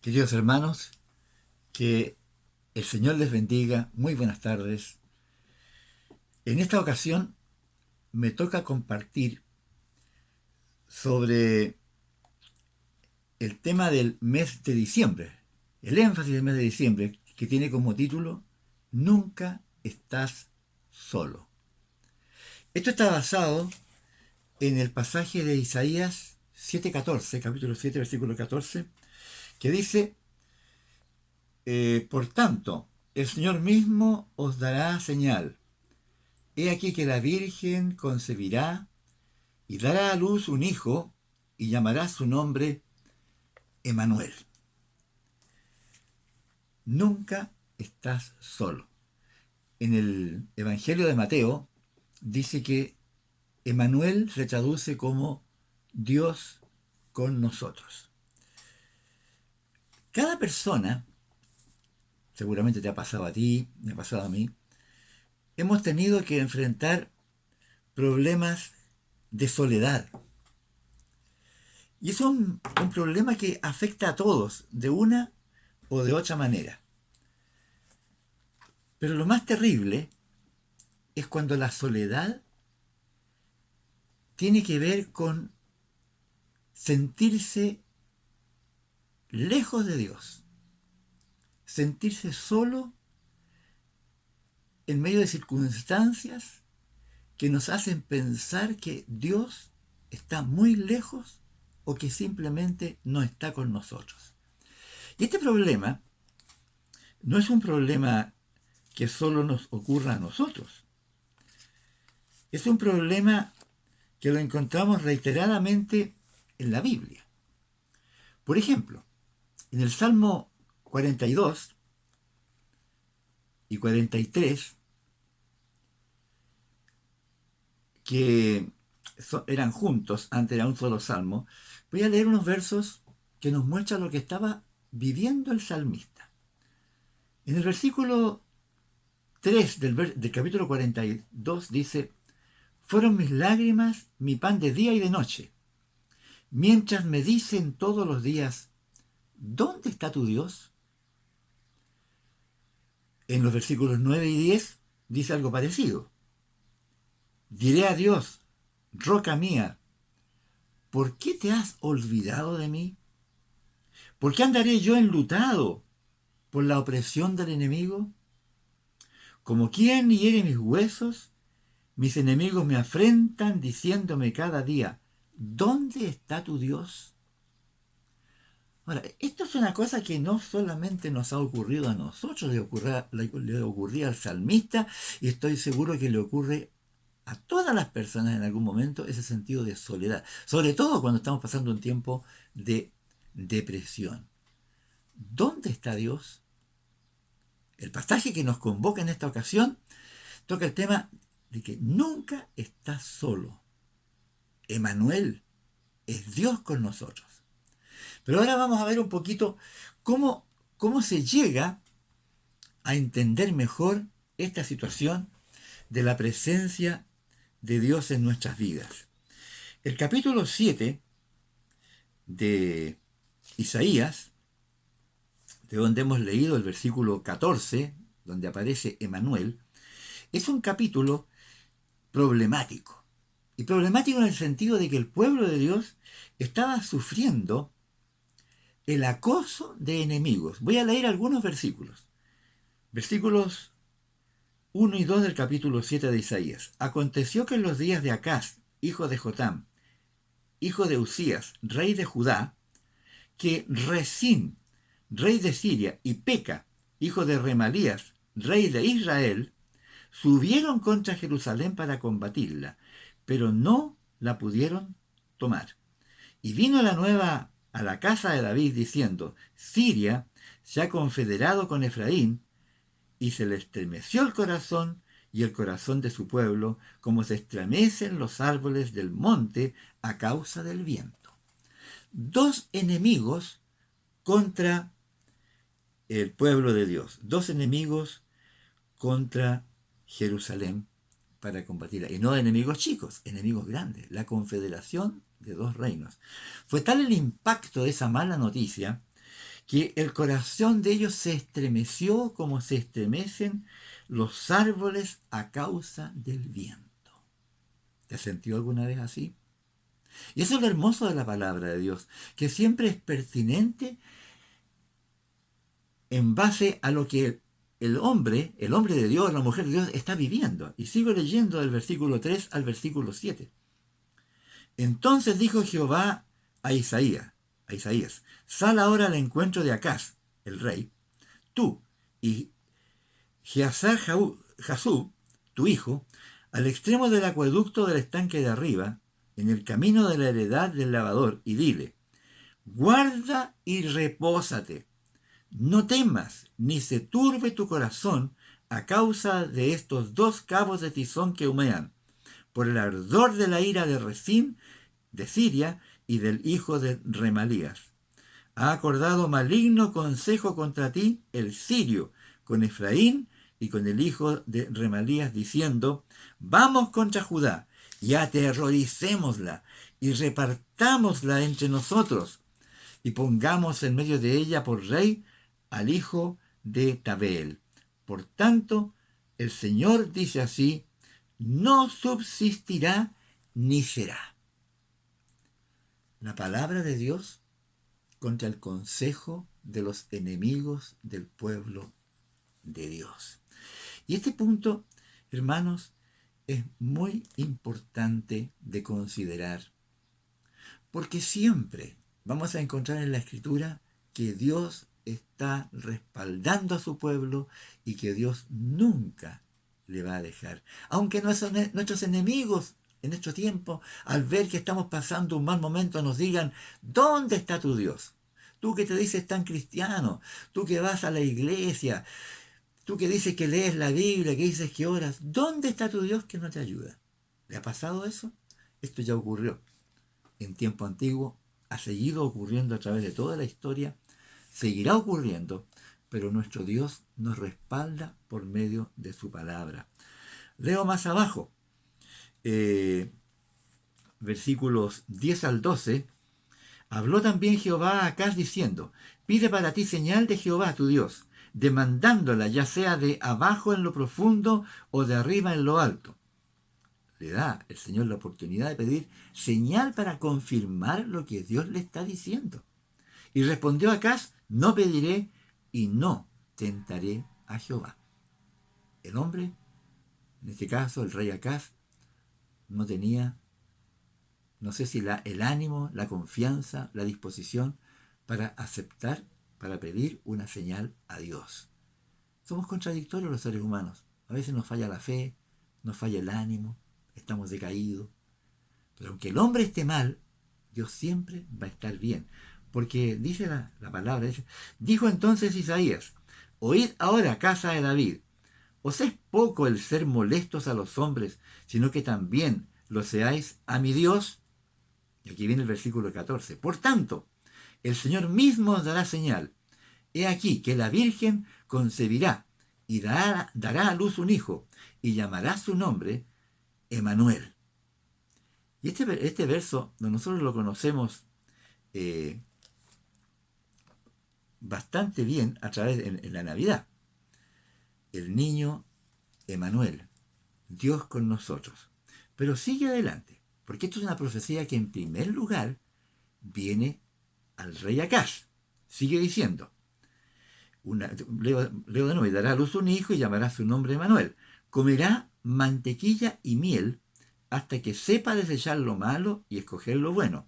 Queridos hermanos, que el Señor les bendiga. Muy buenas tardes. En esta ocasión me toca compartir sobre el tema del mes de diciembre, el énfasis del mes de diciembre, que tiene como título Nunca estás solo. Esto está basado en el pasaje de Isaías 7:14, capítulo 7, versículo 14, que dice: por tanto, el Señor mismo os dará señal. He aquí que la Virgen concebirá y dará a luz un hijo y llamará su nombre Emanuel. Nunca estás solo. En el Evangelio de Mateo dice que Emanuel se traduce como Dios con nosotros. Cada persona, seguramente te ha pasado a ti, me ha pasado a mí, hemos tenido que enfrentar problemas de soledad. Y es un problema que afecta a todos de una o de otra manera. Pero lo más terrible es cuando la soledad tiene que ver con sentirse lejos de Dios, sentirse solo en medio de circunstancias que nos hacen pensar que Dios está muy lejos o que simplemente no está con nosotros. Y este problema no es un problema que solo nos ocurra a nosotros. Es un problema que lo encontramos reiteradamente en la Biblia. Por ejemplo, en el Salmo 42 y 43, que eran juntos, antes era un solo salmo, voy a leer unos versos que nos muestran lo que estaba viviendo el salmista. En el versículo 3 del capítulo 42 dice: fueron mis lágrimas mi pan de día y de noche, mientras me dicen todos los días, ¿dónde está tu Dios? En los versículos 9 y 10 dice algo parecido. Diré a Dios, roca mía, ¿por qué te has olvidado de mí? ¿Por qué andaré yo enlutado por la opresión del enemigo? Como quien hiere mis huesos, mis enemigos me afrentan diciéndome cada día, ¿dónde está tu Dios? Ahora, esto es una cosa que no solamente nos ha ocurrido a nosotros, le ocurría al salmista, y estoy seguro que le ocurre a todas las personas en algún momento, ese sentido de soledad, sobre todo cuando estamos pasando un tiempo de depresión. ¿Dónde está Dios? El pasaje que nos convoca en esta ocasión toca el tema de que nunca estás solo. Emanuel es Dios con nosotros. Pero ahora vamos a ver un poquito cómo se llega a entender mejor esta situación de la presencia de Dios en nuestras vidas. El capítulo 7 de Isaías, de donde hemos leído el versículo 14, donde aparece Emanuel, es un capítulo problemático. Y problemático en el sentido de que el pueblo de Dios estaba sufriendo el acoso de enemigos. Voy a leer algunos versículos. Versículos 1 y 2 del capítulo 7 de Isaías. Aconteció que en los días de Acaz, hijo de Jotam, hijo de Usías, rey de Judá, que Resín, rey de Siria, y Peca, hijo de Remalías, rey de Israel, subieron contra Jerusalén para combatirla, pero no la pudieron tomar. Y vino la nueva a la casa de David diciendo: Siria se ha confederado con Efraín, y se le estremeció el corazón y el corazón de su pueblo, como se estremecen los árboles del monte a causa del viento. Dos enemigos contra el pueblo de Dios, dos enemigos contra Jerusalén para combatirla. Y no enemigos chicos, enemigos grandes, la confederación de dos reinos. Fue tal el impacto de esa mala noticia que el corazón de ellos se estremeció como se estremecen los árboles a causa del viento. ¿Te has sentido alguna vez así? Y eso es lo hermoso de la palabra de Dios, que siempre es pertinente en base a lo que el hombre de Dios, la mujer de Dios está viviendo. Y sigo leyendo del versículo 3 al versículo 7. Entonces dijo Jehová a Isaías, sal ahora al encuentro de Acaz, el rey, tú y Jasub, tu hijo, al extremo del acueducto del estanque de arriba, en el camino de la heredad del lavador, y dile, guarda y repósate, no temas, ni se turbe tu corazón a causa de estos dos cabos de tizón que humean, por el ardor de la ira de Resín, de Siria, y del hijo de Remalías. Ha acordado maligno consejo contra ti el sirio, con Efraín y con el hijo de Remalías, diciendo, vamos contra Judá, y aterroricémosla, y repartámosla entre nosotros, y pongamos en medio de ella por rey al hijo de Tabeel. Por tanto, el Señor dice así, no subsistirá ni será. La palabra de Dios contra el consejo de los enemigos del pueblo de Dios. Y este punto, hermanos, es muy importante de considerar, porque siempre vamos a encontrar en la Escritura que Dios está respaldando a su pueblo y que Dios nunca le va a dejar. Aunque nuestros enemigos en nuestro tiempo, al ver que estamos pasando un mal momento, nos digan, ¿dónde está tu Dios? Tú que te dices tan cristiano, tú que vas a la iglesia, tú que dices que lees la Biblia, que dices que oras, ¿dónde está tu Dios que no te ayuda? ¿Le ha pasado eso? Esto ya ocurrió en tiempo antiguo, ha seguido ocurriendo a través de toda la historia, seguirá ocurriendo, pero nuestro Dios nos respalda por medio de su palabra. Leo más abajo, versículos 10 al 12. Habló también Jehová a Acaz diciendo, pide para ti señal de Jehová tu Dios, demandándola ya sea de abajo en lo profundo o de arriba en lo alto. Le da el Señor la oportunidad de pedir señal para confirmar lo que Dios le está diciendo. Y respondió Acaz, no pediré y no tentaré a Jehová. El hombre, en este caso el rey Acaz, no tenía, no sé si el ánimo, la confianza, la disposición para aceptar, para pedir una señal a Dios. Somos contradictorios los seres humanos. A veces nos falla la fe, nos falla el ánimo, estamos decaídos. Pero aunque el hombre esté mal, Dios siempre va a estar bien. Porque dice la palabra, dijo entonces Isaías, oíd ahora, casa de David, ¿os es poco el ser molestos a los hombres, sino que también lo seáis a mi Dios? Y aquí viene el versículo 14. Por tanto, el Señor mismo os dará señal. He aquí que la Virgen concebirá y dará a luz un hijo, y llamará su nombre Emanuel. Y este verso, nosotros lo conocemos eh, bastante bien a través en la Navidad. El niño Emanuel, Dios con nosotros. Pero sigue adelante, porque esto es una profecía que en primer lugar viene al rey Acaz. Sigue diciendo, leo de nuevo, y dará a luz un hijo y llamará su nombre Emanuel. Comerá mantequilla y miel hasta que sepa desechar lo malo y escoger lo bueno.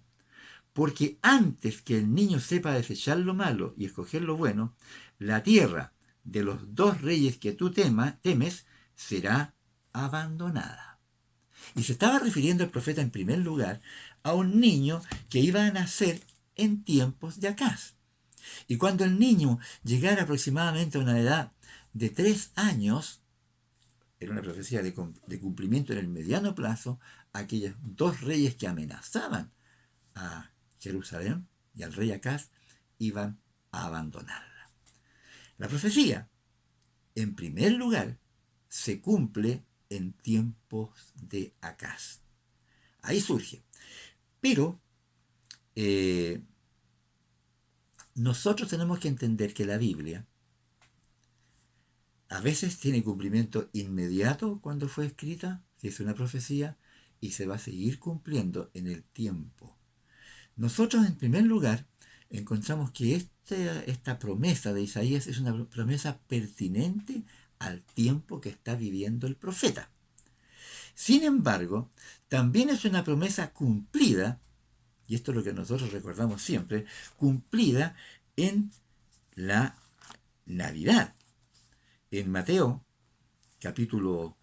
Porque antes que el niño sepa desechar lo malo y escoger lo bueno, la tierra de los dos reyes que tú temes será abandonada. Y se estaba refiriendo el profeta en primer lugar a un niño que iba a nacer en tiempos de Acaz. Y cuando el niño llegara aproximadamente a una edad de 3 años, era una profecía de cumplimiento en el mediano plazo, aquellos dos reyes que amenazaban a Jerusalén y al rey Acaz iban a abandonarla. La profecía, en primer lugar, se cumple en tiempos de Acaz. Ahí surge. Pero nosotros tenemos que entender que la Biblia a veces tiene cumplimiento inmediato cuando fue escrita, si es una profecía, y se va a seguir cumpliendo en el tiempo. Nosotros, en primer lugar, encontramos que esta promesa de Isaías es una promesa pertinente al tiempo que está viviendo el profeta. Sin embargo, también es una promesa cumplida, y esto es lo que nosotros recordamos siempre, cumplida en la Navidad. En Mateo, capítulo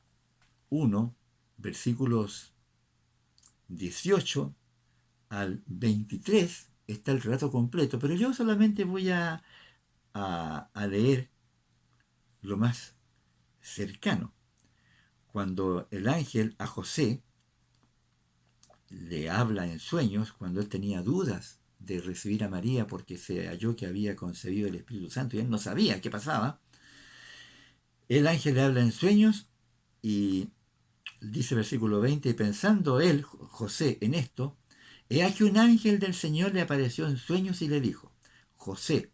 1, versículos 18 al 23, está el relato completo, pero yo solamente voy a leer lo más cercano. Cuando el ángel a José le habla en sueños, cuando él tenía dudas de recibir a María porque se halló que había concebido el Espíritu Santo y él no sabía qué pasaba, el ángel le habla en sueños y dice versículo 20, y pensando él, José, en esto, he aquí un ángel del Señor le apareció en sueños y le dijo, José,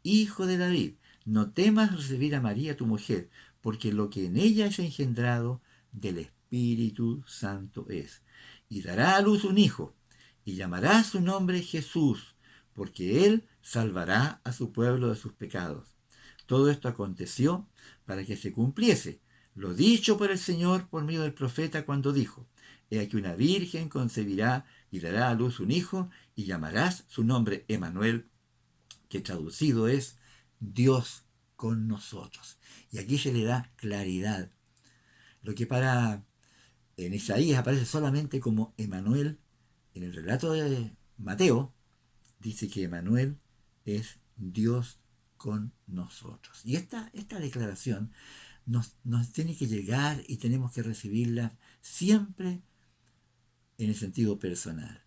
hijo de David, no temas recibir a María tu mujer, porque lo que en ella es engendrado del Espíritu Santo es. Y dará a luz un hijo, y llamará su nombre Jesús, porque él salvará a su pueblo de sus pecados. Todo esto aconteció para que se cumpliese lo dicho por el Señor por medio del profeta cuando dijo, he aquí una virgen concebirá y dará a luz un hijo, y llamarás su nombre Emmanuel, que traducido es Dios con nosotros. Y aquí se le da claridad. Lo que en Isaías aparece solamente como Emmanuel, en el relato de Mateo, dice que Emmanuel es Dios con nosotros. Y esta declaración nos tiene que llegar y tenemos que recibirla siempre en el sentido personal.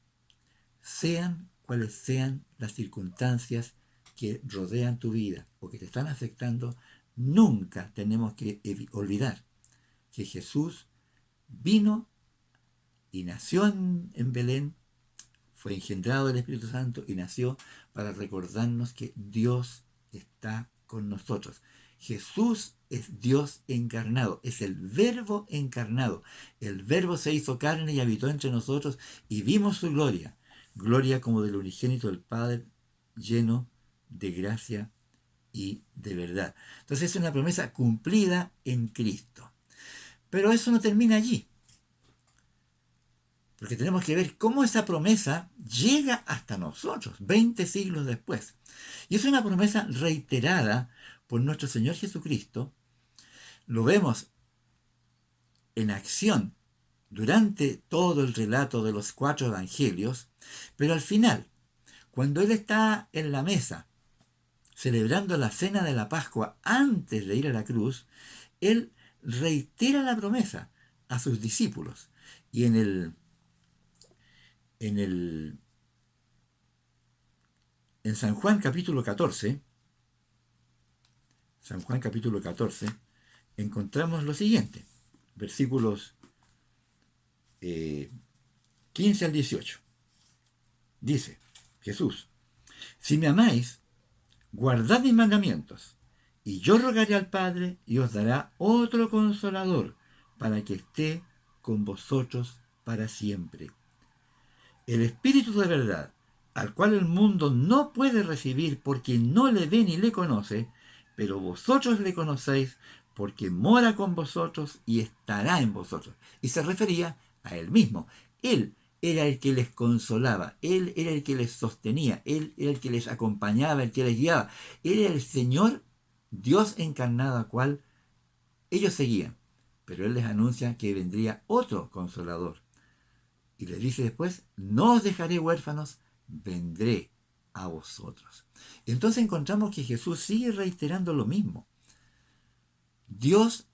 Sean cuales sean las circunstancias que rodean tu vida o que te están afectando, nunca tenemos que olvidar que Jesús vino y nació en Belén, fue engendrado del Espíritu Santo y nació para recordarnos que Dios está con nosotros. Jesús es Dios encarnado, es el Verbo encarnado. El Verbo se hizo carne y habitó entre nosotros y vimos su gloria. Gloria como del unigénito del Padre, lleno de gracia y de verdad. Entonces es una promesa cumplida en Cristo. Pero eso no termina allí. Porque tenemos que ver cómo esa promesa llega hasta nosotros, 20 siglos después. Y es una promesa reiterada por nuestro Señor Jesucristo. Lo vemos en acción durante todo el relato de los 4 evangelios, pero al final, cuando Él está en la mesa, celebrando la cena de la Pascua antes de ir a la cruz, Él reitera la promesa a sus discípulos. Y en San Juan capítulo 14, San Juan capítulo 14, encontramos lo siguiente, versículos 15 al 18. Dice Jesús, si me amáis, guardad mis mandamientos, y yo rogaré al Padre y os dará otro consolador para que esté con vosotros para siempre. El Espíritu de verdad, al cual el mundo no puede recibir porque no le ve ni le conoce, pero vosotros le conocéis porque mora con vosotros y estará en vosotros. Y se refería a él mismo. Él era el que les consolaba, él era el que les sostenía, él era el que les acompañaba, el que les guiaba. Él era el Señor, Dios encarnado, a cual ellos seguían. Pero él les anuncia que vendría otro consolador. Y les dice después, no os dejaré huérfanos, vendré a vosotros. Entonces encontramos que Jesús sigue reiterando lo mismo. Dios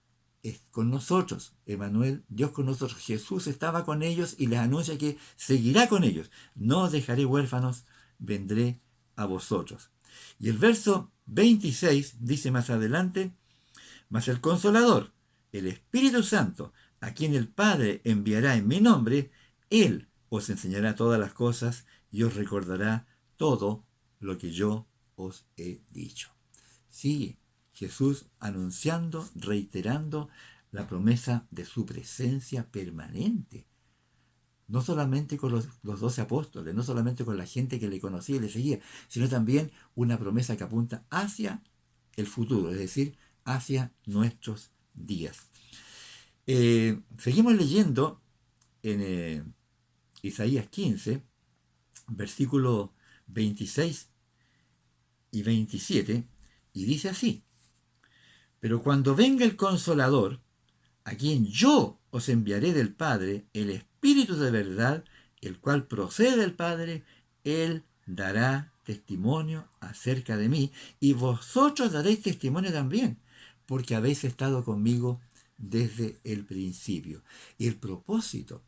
es con nosotros, Emmanuel, Dios con nosotros. Jesús estaba con ellos y les anuncia que seguirá con ellos. No os dejaré huérfanos, vendré a vosotros. Y el verso 26 dice más adelante, mas el Consolador, el Espíritu Santo, a quien el Padre enviará en mi nombre, Él os enseñará todas las cosas y os recordará todo lo que yo os he dicho. Sigue Jesús anunciando, reiterando la promesa de su presencia permanente. No solamente con los 12 apóstoles, no solamente con la gente que le conocía y le seguía, sino también una promesa que apunta hacia el futuro, es decir, hacia nuestros días. Seguimos leyendo en Isaías 15, versículos 26 y 27, y dice así: pero cuando venga el Consolador, a quien yo os enviaré del Padre, el Espíritu de verdad, el cual procede del Padre, Él dará testimonio acerca de mí, y vosotros daréis testimonio también, porque habéis estado conmigo desde el principio. Y el propósito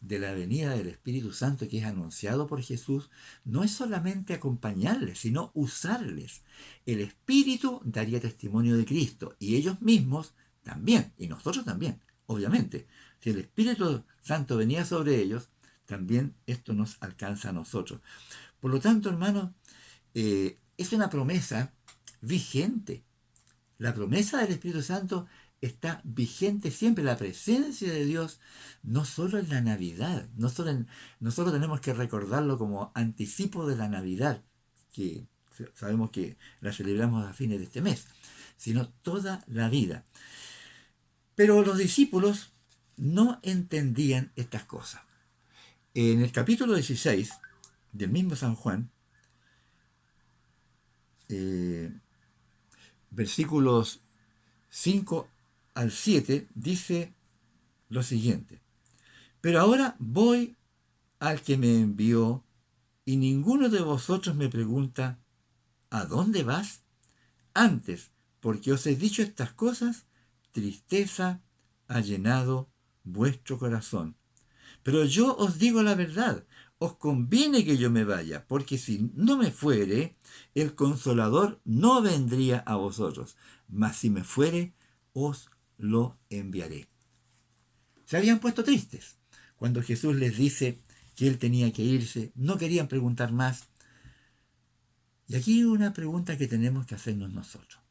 de la venida del Espíritu Santo que es anunciado por Jesús no es solamente acompañarles, sino usarles. El Espíritu daría testimonio de Cristo y ellos mismos también, y nosotros también, obviamente. Si el Espíritu Santo venía sobre ellos, también esto nos alcanza a nosotros. Por lo tanto, hermanos, es una promesa vigente. La promesa del Espíritu Santo está vigente siempre. La presencia de Dios, no solo en la Navidad, no solo tenemos que recordarlo como anticipo de la Navidad, que sabemos que la celebramos a fines de este mes, sino toda la vida. Pero los discípulos no entendían estas cosas. En el capítulo 16 del mismo San Juan, eh, versículos 5 al 7, dice lo siguiente: pero ahora voy al que me envió, y ninguno de vosotros me pregunta, ¿a dónde vas? Antes, porque os he dicho estas cosas, tristeza ha llenado vuestro corazón. Pero yo os digo la verdad, os conviene que yo me vaya, porque si no me fuere, el Consolador no vendría a vosotros, mas si me fuere, os lo enviaré. Se habían puesto tristes. Cuando Jesús les dice que él tenía que irse, no querían preguntar más. Y aquí hay una pregunta que tenemos que hacernos nosotros.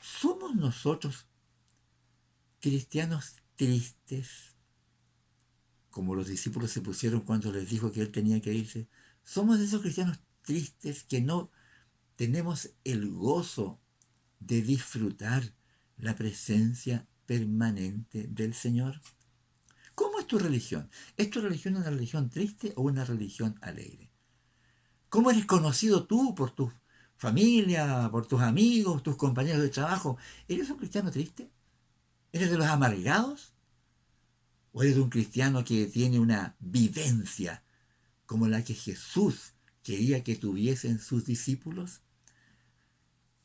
¿Somos nosotros cristianos tristes, como los discípulos se pusieron cuando les dijo que él tenía que irse? ¿Somos de esos cristianos tristes que no tenemos el gozo de disfrutar la presencia permanente del Señor? ¿Cómo es tu religión? ¿Es tu religión una religión triste o una religión alegre? ¿Cómo eres conocido tú por tu familia, por tus amigos, tus compañeros de trabajo? ¿Eres un cristiano triste? ¿Eres de los amargados? ¿O eres un cristiano que tiene una vivencia como la que Jesús quería que tuviesen sus discípulos?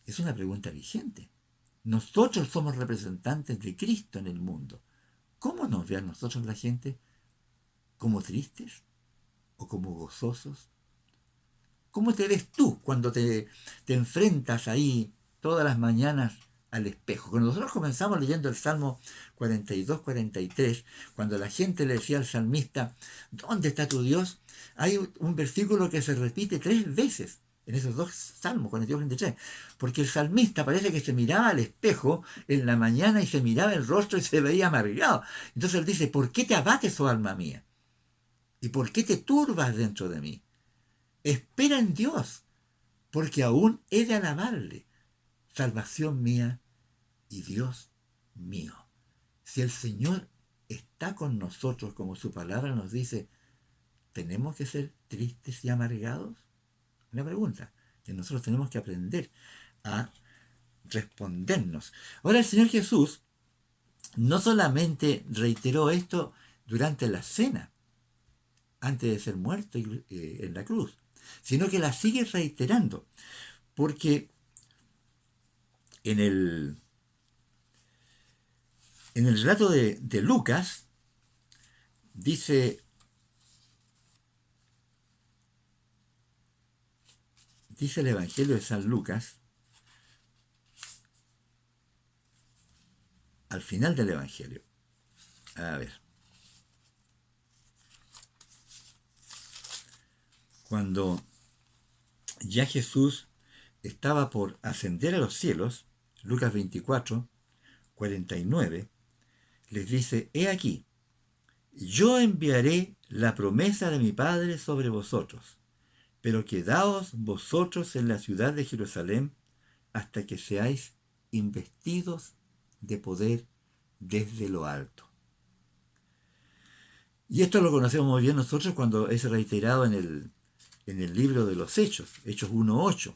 Es una pregunta vigente. Nosotros somos representantes de Cristo en el mundo. ¿Cómo nos ve a nosotros la gente? ¿Como tristes o como gozosos? ¿Cómo te ves tú cuando te enfrentas ahí todas las mañanas al espejo? Cuando nosotros comenzamos leyendo el Salmo 42-43, cuando la gente le decía al salmista, ¿dónde está tu Dios? Hay un versículo que se repite 3 veces en esos dos salmos, 42-43, porque el salmista parece que se miraba al espejo en la mañana y se miraba el rostro y se veía amargado. Entonces él dice, ¿por qué te abates, oh alma mía? ¿Y por qué te turbas dentro de mí? Espera en Dios, porque aún he de alabarle, salvación mía y Dios mío. Si el Señor está con nosotros, como su palabra nos dice, ¿tenemos que ser tristes y amargados? Una pregunta que nosotros tenemos que aprender a respondernos. Ahora el Señor Jesús no solamente reiteró esto durante la cena, antes de ser muerto en la cruz, sino que la sigue reiterando, porque en el relato de Lucas dice el Evangelio de San Lucas, al final del Evangelio, a ver, cuando ya Jesús estaba por ascender a los cielos, Lucas 24, 49, les dice: He aquí, yo enviaré la promesa de mi Padre sobre vosotros, pero quedaos vosotros en la ciudad de Jerusalén hasta que seáis investidos de poder desde lo alto. Y esto lo conocemos muy bien nosotros cuando es reiterado en el libro de los Hechos 1:8,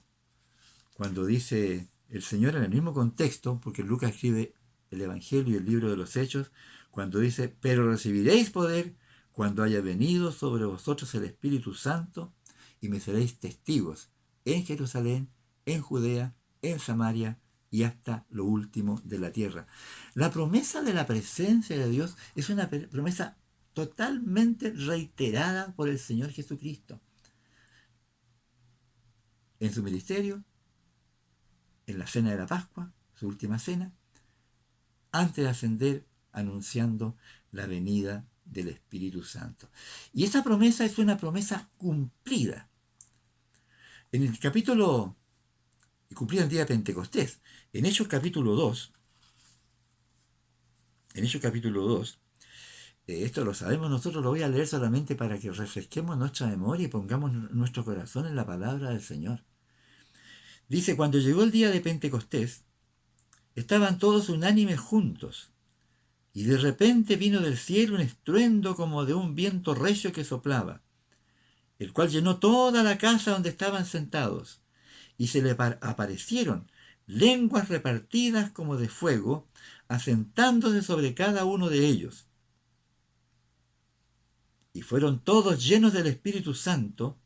cuando dice el Señor en el mismo contexto, porque Lucas escribe el Evangelio y el libro de los Hechos, cuando dice: pero recibiréis poder cuando haya venido sobre vosotros el Espíritu Santo, y me seréis testigos en Jerusalén, en Judea, en Samaria y hasta lo último de la tierra. La promesa de la presencia de Dios es una promesa totalmente reiterada por el Señor Jesucristo en su ministerio, en la cena de la Pascua, su última cena, antes de ascender, anunciando la venida del Espíritu Santo. Y esa promesa es una promesa cumplida. En el capítulo, cumplida el día de Pentecostés, en Hechos capítulo 2, esto lo sabemos nosotros, lo voy a leer solamente para que refresquemos nuestra memoria y pongamos nuestro corazón en la palabra del Señor. Dice: cuando llegó el día de Pentecostés, estaban todos unánimes juntos, y de repente vino del cielo un estruendo como de un viento recio que soplaba, el cual llenó toda la casa donde estaban sentados, y se le aparecieron lenguas repartidas como de fuego, asentándose sobre cada uno de ellos. Y fueron todos llenos del Espíritu Santo,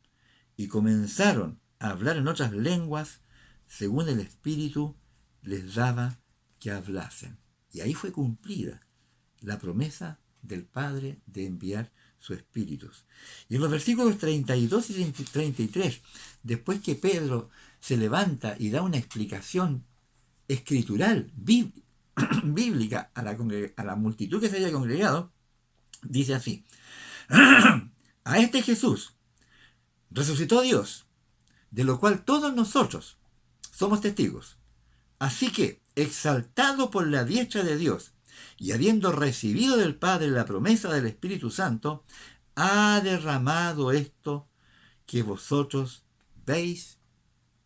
y comenzaron a hablar en otras lenguas, según el Espíritu les daba que hablasen. Y ahí fue cumplida la promesa del Padre de enviar su Espíritu. Y en los versículos 32 y 33, después que Pedro se levanta y da una explicación escritural, bíblica, a la multitud que se había congregado, dice así: a este Jesús resucitó Dios, de lo cual todos nosotros somos testigos. Así que, exaltado por la diestra de Dios, y habiendo recibido del Padre la promesa del Espíritu Santo, ha derramado esto que vosotros veis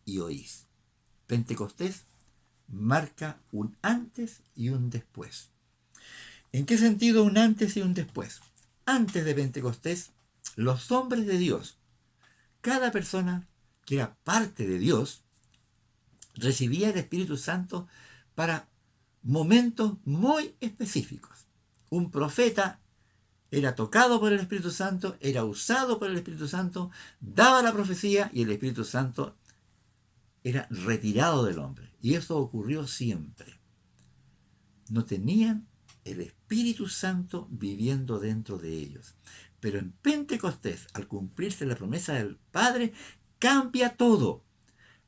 y oís. Pentecostés marca un antes y un después. ¿En qué sentido un antes y un después? Antes de Pentecostés, los hombres de Dios, cada persona que era parte de Dios, recibía el Espíritu Santo para momentos muy específicos. Un profeta era tocado por el Espíritu Santo, era usado por el Espíritu Santo, daba la profecía y el Espíritu Santo era retirado del hombre. Y eso ocurrió siempre. No tenían el Espíritu Santo viviendo dentro de ellos. Pero en Pentecostés, al cumplirse la promesa del Padre, cambia todo.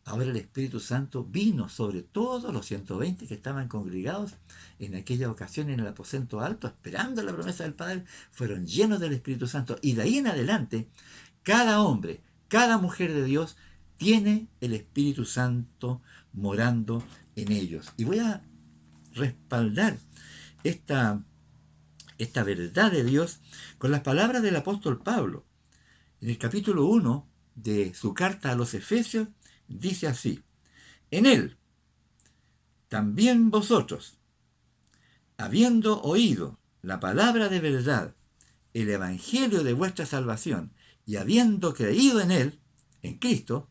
Ahora el Espíritu Santo vino sobre todos los 120 que estaban congregados en aquella ocasión en el aposento alto, esperando la promesa del Padre. Fueron llenos del Espíritu Santo. Y de ahí en adelante, cada hombre, cada mujer de Dios tiene el Espíritu Santo morando en ellos. Y voy a respaldar esta verdad de Dios con las palabras del apóstol Pablo. En el capítulo 1 de su carta a los Efesios, dice así: en él también vosotros, habiendo oído la palabra de verdad, el evangelio de vuestra salvación, y habiendo creído en él, en Cristo,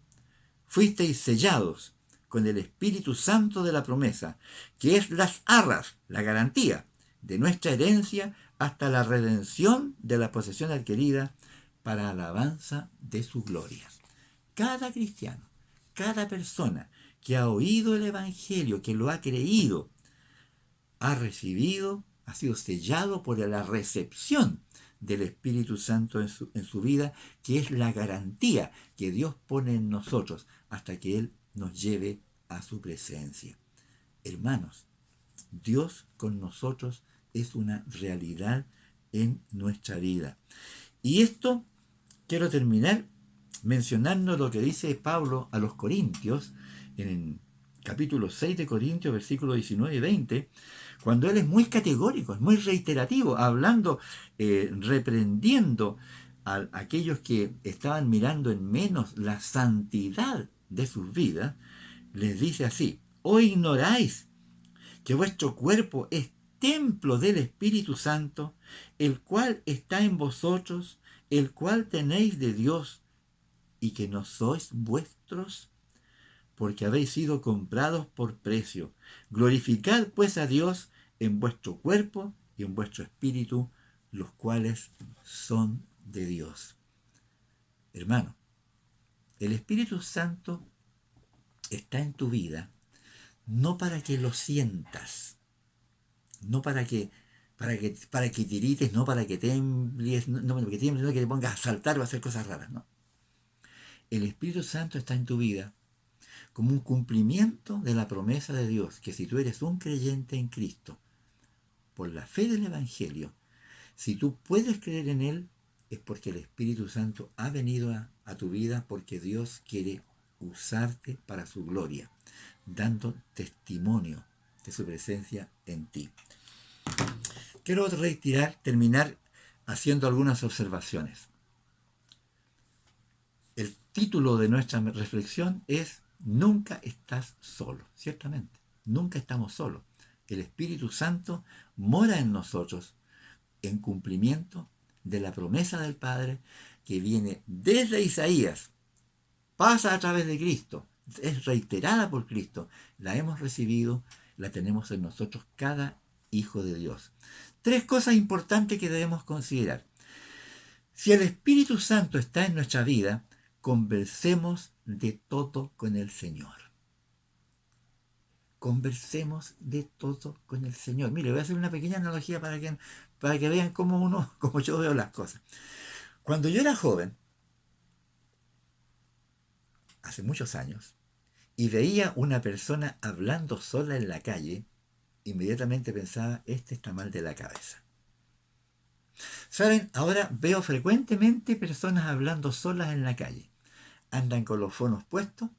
fuisteis sellados con el Espíritu Santo de la promesa, que es las arras, la garantía de nuestra herencia hasta la redención de la posesión adquirida para alabanza de su gloria. Cada cristiano, cada persona que ha oído el Evangelio, que lo ha creído, ha recibido, ha sido sellado por la recepción del Espíritu Santo en su vida, que es la garantía que Dios pone en nosotros hasta que Él nos lleve a su presencia. Hermanos, Dios con nosotros es una realidad en nuestra vida. Y esto quiero terminar mencionando lo que dice Pablo a los Corintios, en el capítulo 6 de Corintios, versículos 19 y 20, cuando él es muy categórico, es muy reiterativo, hablando, reprendiendo a aquellos que estaban mirando en menos la santidad de sus vidas, les dice así: ¿o ignoráis que vuestro cuerpo es templo del Espíritu Santo, el cual está en vosotros, el cual tenéis de Dios, y que no sois vuestros? Porque habéis sido comprados por precio. Glorificad pues a Dios en vuestro cuerpo y en vuestro espíritu, los cuales son de Dios. Hermano, el Espíritu Santo está en tu vida no para que lo sientas, no para que tirites, no para que tembles, no para que tiembles, no que te pongas a saltar o a hacer cosas raras, no. El Espíritu Santo está en tu vida como un cumplimiento de la promesa de Dios, que si tú eres un creyente en Cristo, por la fe del Evangelio, si tú puedes creer en Él, es porque el Espíritu Santo ha venido a tu vida, porque Dios quiere usarte para su gloria, dando testimonio de su presencia en ti. Quiero terminar haciendo algunas observaciones. El título de nuestra reflexión es: nunca estás solo. Ciertamente, nunca estamos solos. El Espíritu Santo mora en nosotros en cumplimiento de la promesa del Padre, que viene desde Isaías, pasa a través de Cristo, es reiterada por Cristo, la hemos recibido, la tenemos en nosotros cada hijo de Dios. Tres cosas importantes que debemos considerar. Si el Espíritu Santo está en nuestra vida, conversemos de todo con el Señor. Conversemos de todo con el Señor. Mire, voy a hacer una pequeña analogía para que vean cómo yo veo las cosas. Cuando yo era joven, hace muchos años, y veía una persona hablando sola en la calle, inmediatamente pensaba: este está mal de la cabeza. ¿Saben? Ahora veo frecuentemente personas hablando solas en la calle. Andan con los fonos puestos,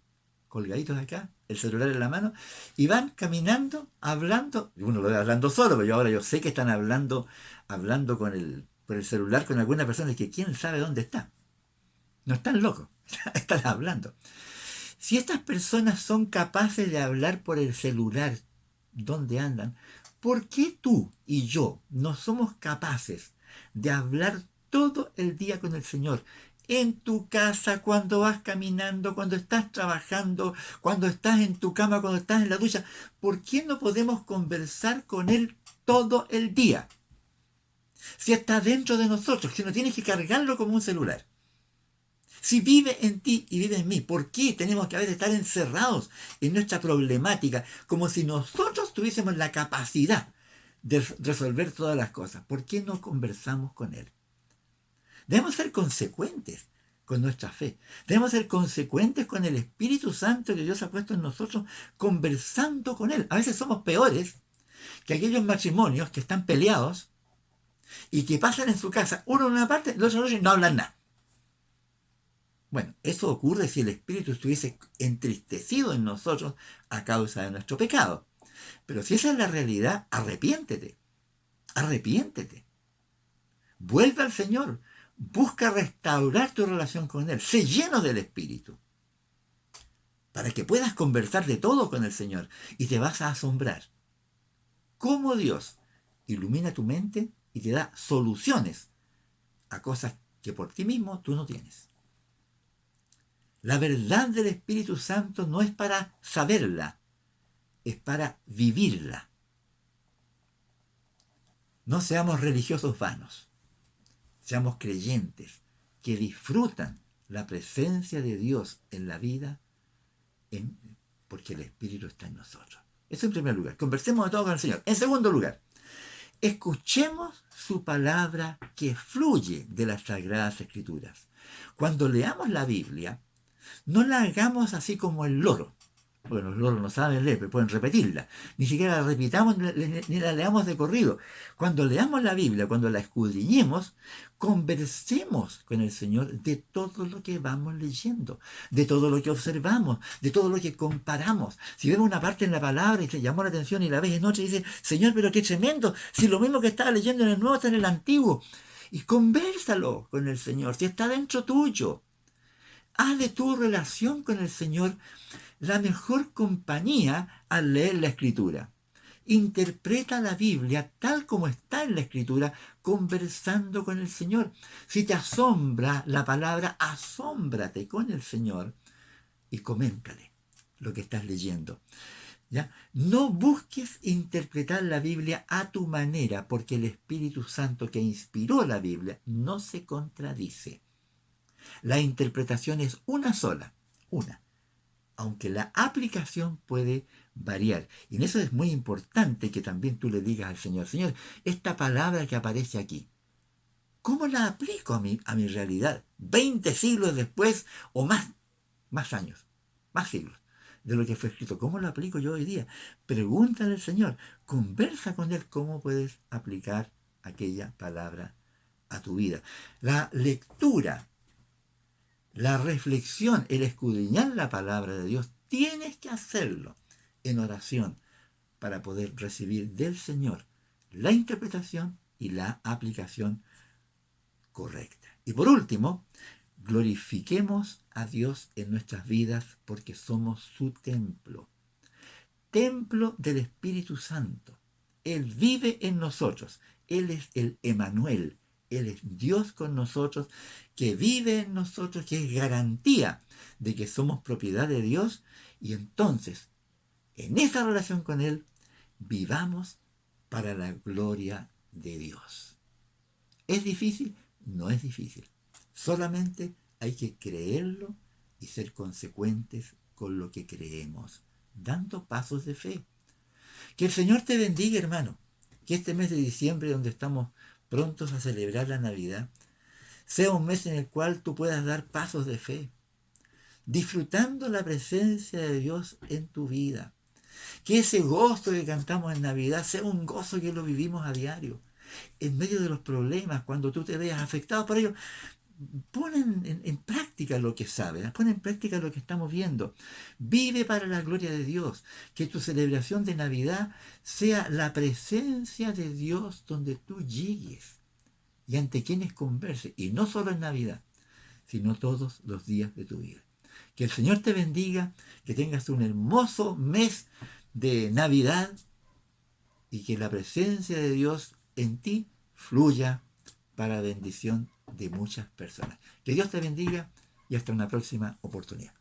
colgaditos acá, el celular en la mano, y van caminando, hablando. Uno lo ve hablando solo, pero ahora yo sé que están hablando por el celular con alguna persona que quién sabe dónde está. No están locos, están hablando. Si estas personas son capaces de hablar por el celular donde andan, ¿por qué tú y yo no somos capaces de hablar todo el día con el Señor? En tu casa, cuando vas caminando, cuando estás trabajando, cuando estás en tu cama, cuando estás en la ducha. ¿Por qué no podemos conversar con Él todo el día? Si está dentro de nosotros, si no tienes que cargarlo como un celular. Si vive en ti y vive en mí, ¿por qué tenemos que a veces estar encerrados en nuestra problemática como si nosotros tuviésemos la capacidad de resolver todas las cosas? ¿Por qué no conversamos con Él? Debemos ser consecuentes con nuestra fe. Debemos ser consecuentes con el Espíritu Santo que Dios ha puesto en nosotros, conversando con Él. A veces somos peores que aquellos matrimonios que están peleados y que pasan en su casa, uno en una parte, el otro en otra, y no hablan nada. Bueno, eso ocurre si el Espíritu estuviese entristecido en nosotros a causa de nuestro pecado. Pero si esa es la realidad, arrepiéntete. Arrepiéntete. Vuelve al Señor. Busca restaurar tu relación con Él. Sé lleno del Espíritu. Para que puedas conversar de todo con el Señor. Y te vas a asombrar. Cómo Dios ilumina tu mente y te da soluciones a cosas que por ti mismo tú no tienes. La verdad del Espíritu Santo no es para saberla, es para vivirla. No seamos religiosos vanos, seamos creyentes que disfrutan la presencia de Dios en la vida porque el Espíritu está en nosotros. Eso en primer lugar. Conversemos de todo con el Señor. En segundo lugar, escuchemos su palabra que fluye de las Sagradas Escrituras. Cuando leamos la Biblia, no la hagamos así como el loro. Bueno, los loros no saben leer, pero pueden repetirla. Ni siquiera la repitamos ni la leamos de corrido. Cuando leamos la Biblia, cuando la escudriñemos, conversemos con el Señor de todo lo que vamos leyendo, de todo lo que observamos, de todo lo que comparamos. Si vemos una parte en la palabra y te llamó la atención y la ves en noche y dices, Señor, pero qué tremendo, si lo mismo que estaba leyendo en el Nuevo está en el Antiguo. Y convérsalo con el Señor, si está dentro tuyo. Haz de tu relación con el Señor la mejor compañía al leer la Escritura. Interpreta la Biblia tal como está en la Escritura, conversando con el Señor. Si te asombra la palabra, asómbrate con el Señor y coméntale lo que estás leyendo. ¿Ya? No busques interpretar la Biblia a tu manera, porque el Espíritu Santo que inspiró la Biblia no se contradice. La interpretación es una sola, una, aunque la aplicación puede variar. Y en eso es muy importante que también tú le digas al Señor, Señor, esta palabra que aparece aquí, ¿cómo la aplico a mi realidad? 20 siglos después o más años, más siglos de lo que fue escrito. ¿Cómo lo aplico yo hoy día? Pregúntale al Señor, conversa con Él cómo puedes aplicar aquella palabra a tu vida. La lectura, la reflexión, el escudriñar la palabra de Dios, tienes que hacerlo en oración para poder recibir del Señor la interpretación y la aplicación correcta. Y por último, glorifiquemos a Dios en nuestras vidas porque somos su templo. Templo del Espíritu Santo. Él vive en nosotros. Él es el Emanuel. Él es Dios con nosotros, que vive en nosotros, que es garantía de que somos propiedad de Dios. Y entonces, en esa relación con Él, vivamos para la gloria de Dios. ¿Es difícil? No es difícil. Solamente hay que creerlo y ser consecuentes con lo que creemos, dando pasos de fe. Que el Señor te bendiga, hermano. Que este mes de diciembre, donde estamos prontos a celebrar la Navidad, sea un mes en el cual tú puedas dar pasos de fe, disfrutando la presencia de Dios en tu vida. Que ese gozo que cantamos en Navidad sea un gozo que lo vivimos a diario. En medio de los problemas, cuando tú te veas afectado por ello, pon en práctica lo que sabes, pon en práctica lo que estamos viendo. Vive para la gloria de Dios. Que tu celebración de Navidad sea la presencia de Dios donde tú llegues y ante quienes converses. Y no solo en Navidad, sino todos los días de tu vida. Que el Señor te bendiga, que tengas un hermoso mes de Navidad y que la presencia de Dios en ti fluya para bendición de muchas personas. Que Dios te bendiga y hasta una próxima oportunidad.